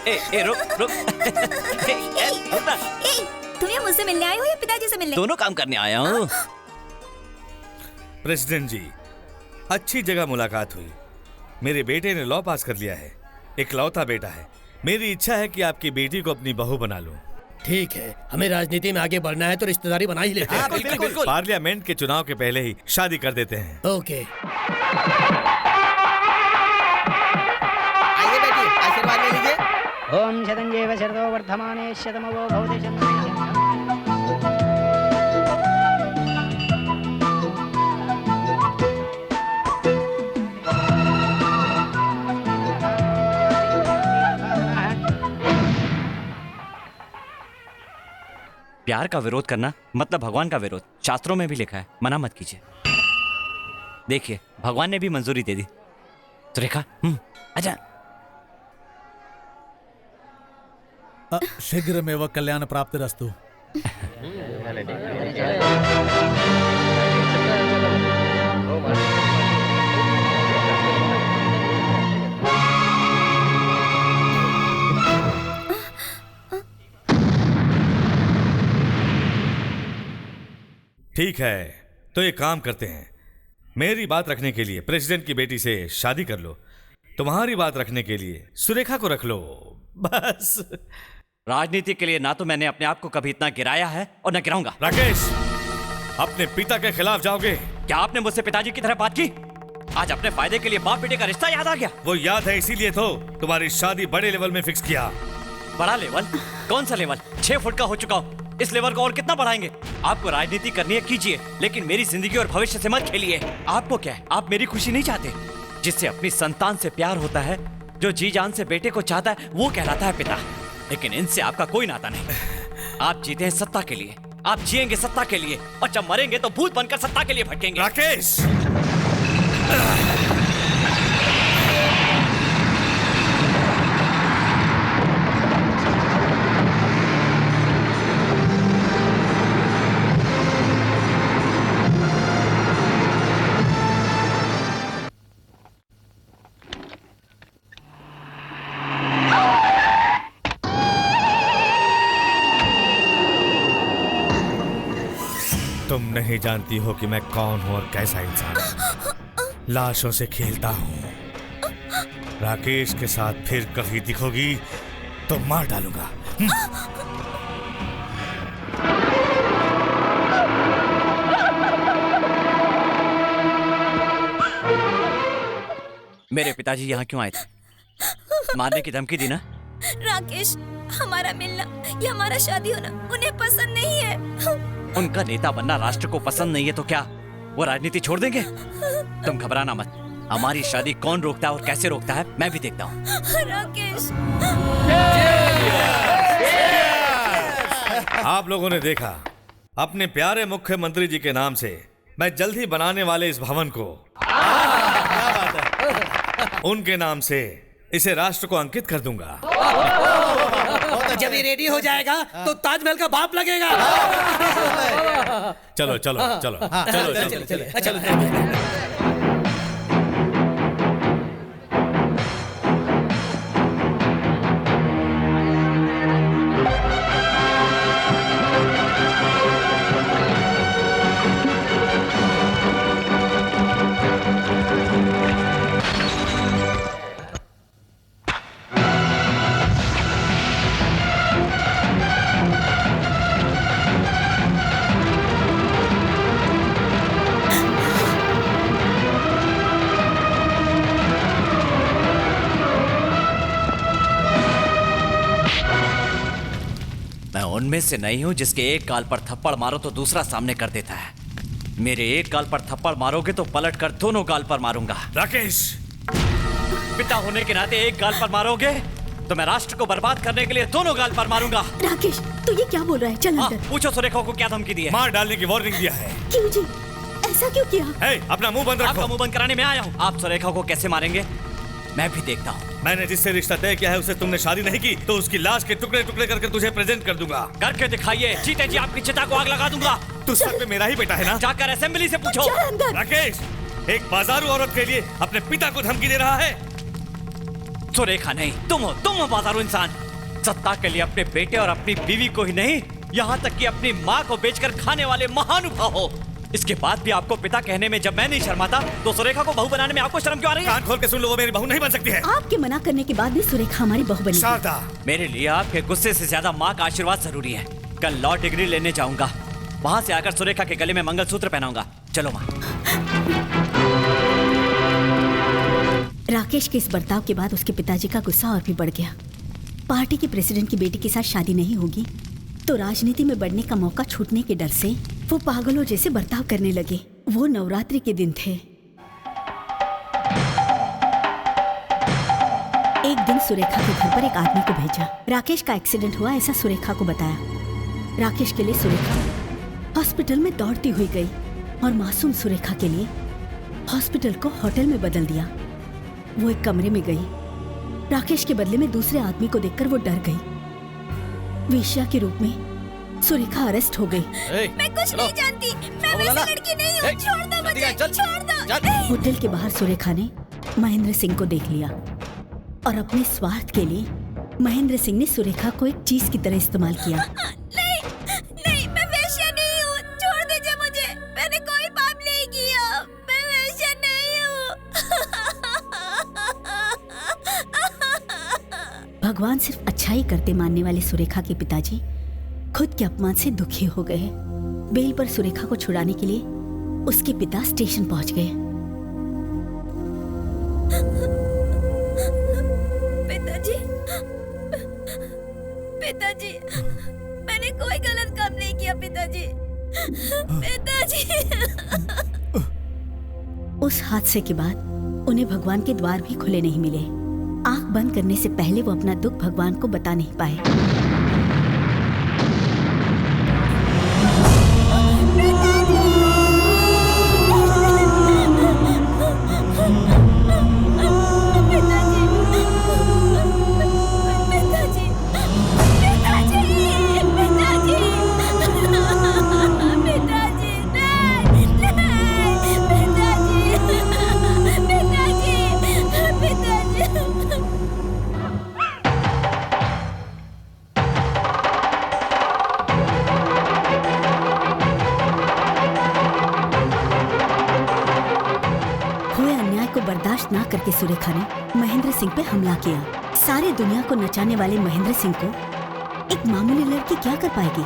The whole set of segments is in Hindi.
रुक रुक। तुम यहाँ मुझसे मिलने आए हो या पिताजी से मिलने? दोनों काम करने आया हूँ। प्रेसिडेंट जी, अच्छी जगह मुलाकात हुई। मेरे बेटे ने लॉ पास कर लिया है, इकलौता बेटा है। मेरी इच्छा है कि आपकी बेटी को अपनी बहू बना लूं। ठीक है, हमें राजनीति में आगे बढ़ना है तो रिश्तेदारी बना ही लेते हैं। बिल्कुल। पार्लियामेंट के चुनाव के पहले ही शादी कर देते हैं। ओके। आइए बेटी, आशीर्वाद ले लीजिए। ओम शतंजेव शरदो वर्धमाने शतमवो भवते शतम्। प्यार का विरोध करना मतलब भगवान का विरोध, शास्त्रों में भी लिखा है, मना मत कीजिए। देखिए, भगवान ने भी मंजूरी दे दी। सुरेखा, आजा। शीघ्रमेव कल्याण प्राप्तिरस्तु। ठीक है, तो एक काम करते हैं। मेरी बात रखने के लिए प्रेसिडेंट की बेटी से शादी कर लो, तुम्हारी बात रखने के लिए सुरेखा को रख लो, बस। राजनीति के लिए ना तो मैंने अपने आप को कभी इतना गिराया है और न गिराऊंगा। राकेश, अपने पिता के खिलाफ जाओगे? क्या आपने मुझसे पिताजी की तरह बात की? आज अपने फायदे के लिए बाप बेटे का रिश्ता याद आ गया? वो याद है, इसीलिए तो तुम्हारी शादी बड़े लेवल में फिक्स किया। बड़ा लेवल? कौन सा लेवल? 6 फुट का हो चुका हूँ, इस लेवल को और कितना बढ़ाएंगे? आपको राजनीति करनी है कीजिए, लेकिन मेरी जिंदगी और भविष्य से मत खेलिए। आपको क्या है, आप मेरी खुशी नहीं चाहते? जिससे अपनी संतान से प्यार होता है, जो जी जान से बेटे को चाहता है, वो कहलाता है पिता। लेकिन इनसे आपका कोई नाता नहीं। आप जीते हैं सत्ता के लिए, आप जिएंगे सत्ता के लिए, और जब मरेंगे तो भूत बनकर सत्ता के लिए भटकेंगे। राकेश, तुम नहीं जानती हो कि मैं कौन हूं और कैसा इंसान हूं। लाशों से खेलता हूं। राकेश के साथ फिर कभी दिखोगी तो मार डालूंगा। मेरे पिताजी यहाँ क्यों आए थे? मारने की धमकी दी ना? राकेश, हमारा मिलना या हमारा शादी होना उन्हें पसंद नहीं है। उनका नेता बनना राष्ट्र को पसंद नहीं है तो क्या वो राजनीति छोड़ देंगे? तुम घबराना मत, हमारी शादी कौन रोकता है और कैसे रोकता है मैं भी देखता हूँ। राकेश, आप लोगों ने देखा, अपने प्यारे मुख्यमंत्री जी के नाम से मैं जल्द ही बनाने वाले इस भवन को उनके नाम से इसे राष्ट्र को अंकित कर दूंगा। जब ये रेडी हो जाएगा तो ताजमहल का बाप लगेगा। चलो चलो चलो चलो चलो चलो। उनमें से नहीं हूं जिसके एक गाल पर थप्पड़ मारो तो दूसरा सामने कर देता है। मेरे एक गाल पर थप्पड़ मारोगे तो पलट कर दोनों गाल पर मारूंगा। राकेश, पिता होने के नाते एक गाल पर मारोगे तो मैं राष्ट्र को बर्बाद करने के लिए दोनों गाल पर मारूंगा। राकेश, तू ये क्या बोल रहा है? चल अंदर। पूछो सुरेखा को क्या धमकी दी है। मार डालने की वार्निंग दिया है। क्यों जी, ऐसा क्यों किया? अपना मुंह बंद रखो। आपका मुंह बंद कराने में आया हूँ। आप सुरेखा को कैसे मारेंगे मैं भी देखता हूँ। मैंने जिससे रिश्ता तय किया है उससे तुमने शादी नहीं की तो उसकी लाश के टुकड़े टुकड़े करके तुझे प्रेजेंट कर दूंगा। करके दिखाइए, जीते जी आपकी चिता को आग लगा दूंगा। तू सच में मेरा ही बेटा है ना? जाकर असेंबली से पूछो। राकेश, एक बाजारू औरत के लिए अपने पिता को धमकी दे रहा है। सुरेखा नहीं, तुम हो बाजारू इंसान। सत्ता के लिए अपने बेटे और अपनी बीवी को ही नहीं, यहाँ तक कि अपनी माँ को बेचकर खाने वाले महानुभाव हो। इसके बाद भी आपको पिता कहने में जब मैं नहीं शर्माता, तो सुरेखा को बहू बनाने में आपको शर्म क्यों आ रही है? कान खोल के सुन लो, वो मेरी बहू नहीं बन सकती है। आपके मना करने के बाद भी सुरेखा हमारी बहू बनी। शारदा, मेरे लिए आपके गुस्से से ज्यादा माँ का आशीर्वाद जरूरी है। कल लॉ डिग्री लेने जाऊंगा, वहाँ से आकर सुरेखा के गले में मंगलसूत्र पहनाऊंगा। चलो माँ। राकेश के इस बर्ताव के बाद उसके पिताजी का गुस्सा और भी बढ़ गया। पार्टी के प्रेसिडेंट की बेटी के साथ शादी नहीं होगी तो राजनीति में बढ़ने का मौका छूटने के डर से वो पागलों जैसे बर्ताव करने लगे। वो नवरात्रि के दिन थे। एक दिन सुरेखा के घर पर एक आदमी को भेजा। राकेश का एक्सीडेंट हुआ ऐसा सुरेखा को बताया। राकेश के लिए सुरेखा हॉस्पिटल में दौड़ती हुई गई और मासूम सुरेखा के लिए हॉस्पिटल को होटल में बदल दिया। वो एक कमरे में गई। राकेश के बदले में दूसरे आदमी को देखकर वो डर गई। वेश्या के रूप में सुरेखा अरेस्ट हो गई। मैं कुछ नहीं जानती, मैं वैसी लड़की नहीं हूँ। छोड़ दो मुझे, छोड़ दो। होटल के बाहर सुरेखा ने महेंद्र सिंह को देख लिया और अपने स्वार्थ के लिए महेंद्र सिंह ने सुरेखा को एक चीज की तरह इस्तेमाल किया। नहीं, नहीं, मैं वेश्या नहीं हूँ। छोड़ दीजिए मुझे, मैंने कोई पाप नहीं किया। मैं वेश्या नहीं हूँ। भगवान सिर्फ अच्छाई करते मानने वाले सुरेखा के पिताजी खुद के अपमान से दुखी हो गए। बेल पर सुरेखा को छुड़ाने के लिए उसके पिता स्टेशन पहुंच गए। पिताजी, पिताजी, मैंने कोई गलत काम नहीं किया पिताजी। पिताजी। उस हादसे के बाद उन्हें भगवान के द्वार भी खुले नहीं मिले। आंख बंद करने से पहले वो अपना दुख भगवान को बता नहीं पाए। बर्दाश्त ना करके सुरेखा ने महेंद्र सिंह पे हमला किया। सारी दुनिया को नचाने वाले महेंद्र सिंह को एक मामूली लड़की क्या कर पाएगी?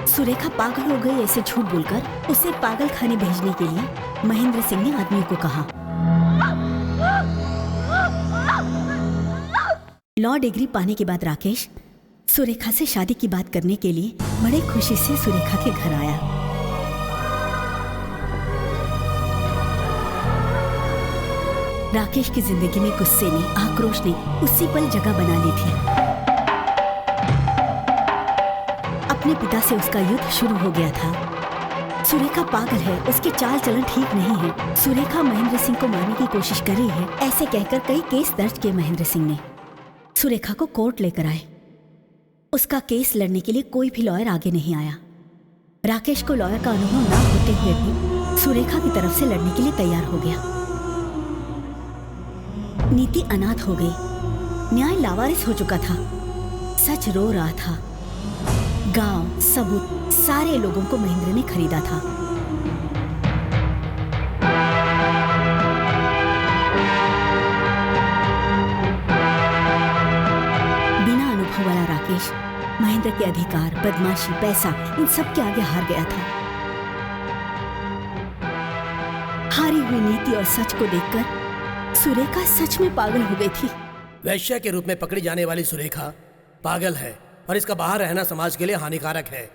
सुरेखा पागल हो गई ऐसे झूठ बोलकर उसे पागल खाने भेजने के लिए महेंद्र सिंह ने आदमी को कहा। लॉ डिग्री पाने के बाद राकेश सुरेखा से शादी की बात करने के लिए बड़े खुशी से सुरेखा के घर आया। राकेश की जिंदगी में गुस्से ने, आक्रोश ने उसी पल जगह बना ली थी। अपने पिता से उसका युद्ध शुरू हो गया था। सुरेखा पागल है, उसके चाल चलन ठीक नहीं है। सुरेखा महेंद्र सिंह को मारने की कोशिश कर रही है, ऐसे कहकर कई केस दर्ज किए महेंद्र सिंह ने। सुरेखा को कोर्ट लेकर आए। उसका केस लड़ने के लिए कोई भी लॉयर आगे नहीं आया। राकेश को लॉयर का अनुभव ना होते हुए भी सुरेखा की तरफ से लड़ने के लिए तैयार हो गया। नीति अनाथ हो गई, न्याय लावारिस हो चुका था, सच रो रहा था। गांव, सबूत, सारे लोगों को महेंद्र ने खरीदा था। बिना अनुभव वाला राकेश महेंद्र के अधिकार, बदमाशी, पैसा, इन सब के आगे हार गया था। हारी हुई नीति और सच को देखकर सुरेखा सच में पागल हो गई थी। वैश्या के रूप में पकड़ी जाने वाली सुरेखा पागल है और इसका बाहर रहना समाज के लिए हानिकारक है।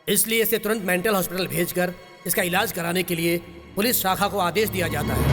इसलिए इसे तुरंत मेंटल हॉस्पिटल भेजकर इसका इलाज कराने के लिए पुलिस शाखा को आदेश दिया जाता है।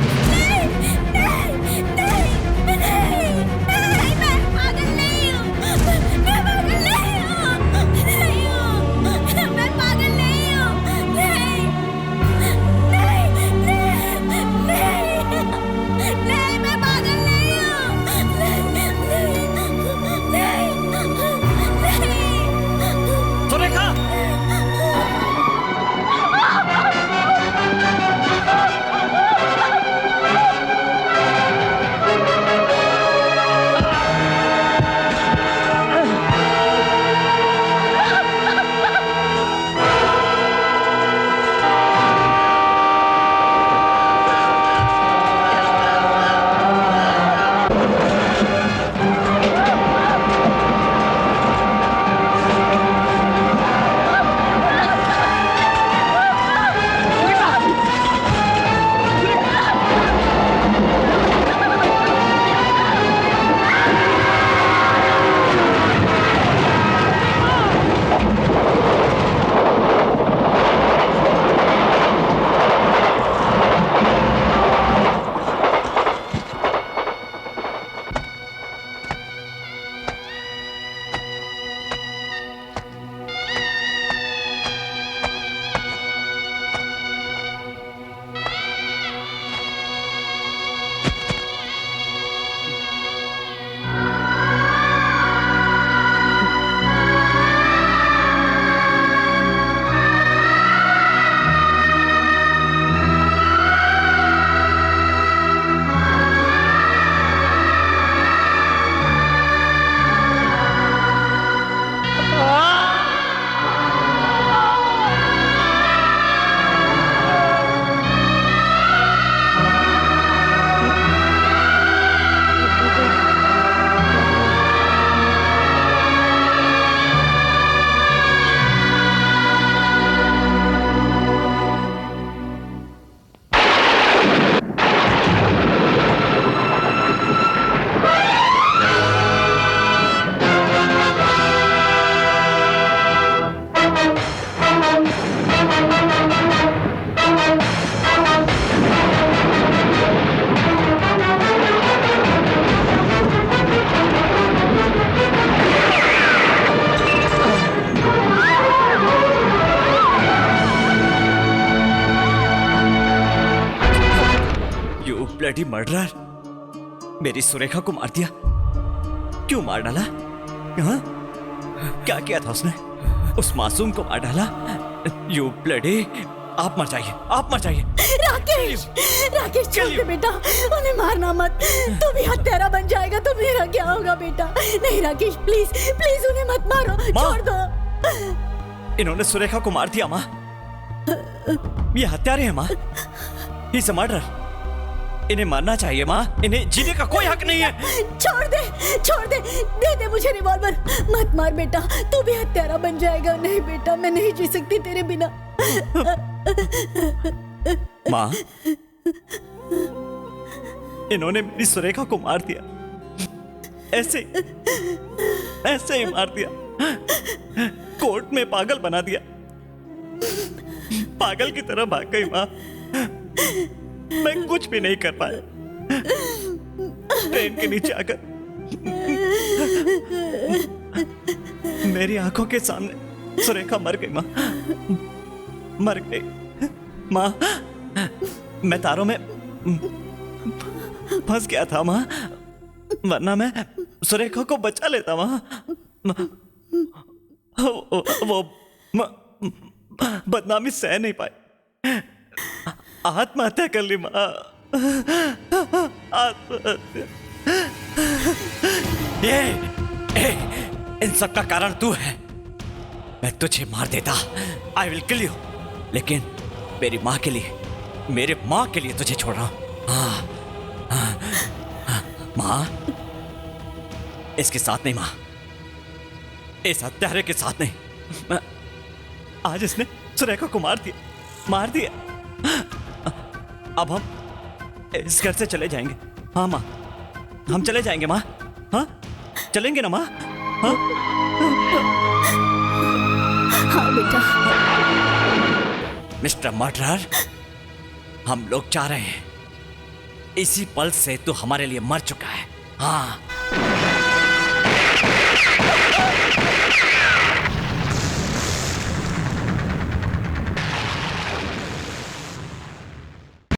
मर्डरर मेरी सुरेखा को मार दिया। क्यों मार डाला? हाँ? क्या किया था उसने? उस मासूम को मार डाला। You bloody! आप मर जाइए, आप मर जाइए। राकेश, राकेश छोड़ दे बेटा, उन्हें मारना मत। तू भी हत्यारा बन जाएगा तो मेरा क्या होगा बेटा? नहीं राकेश, प्लीज प्लीज उन्हें मत मारो, छोड़ दो। इन्होंने सुरेखा को मार दिया माँ। ये हत्यारे हैं माँ। He is a murderer. इन्हें मारना चाहिए माँ। इन्हें जीने का कोई हक नहीं है। छोड़ दे, छोड़ दे, दे दे मुझे रिवॉल्वर। मत मार बेटा, तू भी हत्यारा बन जाएगा। नहीं बेटा, मैं नहीं जी सकती तेरे बिना। माँ, इन्होंने मेरी सुरेखा को मार दिया। ऐसे ही मार दिया। कोर्ट में पागल बना दिया। पागल की तरह भाग गई माँ। मैं कुछ भी नहीं कर पाया। ट्रेन के नीचे आकर मेरी आंखों के सामने सुरेखा मर गई माँ। मर गई माँ। मैं तारों में फंस गया था माँ, वरना मैं सुरेखा को बचा लेता माँ। वो बदनामी सह नहीं पाई। आत्महत्या कर ली माँ। आत्महत्या। इन सब का कारण तू है। मैं तुझे मार देता। I will kill you. लेकिन मेरी माँ के लिए, मेरे माँ के लिए तुझे छोड़ रहा हूं। माँ, इसके साथ नहीं माँ, इस हत्यारे के साथ नहीं। आज इसने सुरेखा को मार दिया। अब हम इस घर से चले जाएंगे। हाँ माँ, हम चले जाएंगे माँ। हाँ, चलेंगे ना माँ? हाँ? हाँ बेटा। मिस्टर मर्डरर, हम लोग जा रहे हैं। इसी पल से तू हमारे लिए मर चुका है। हाँ।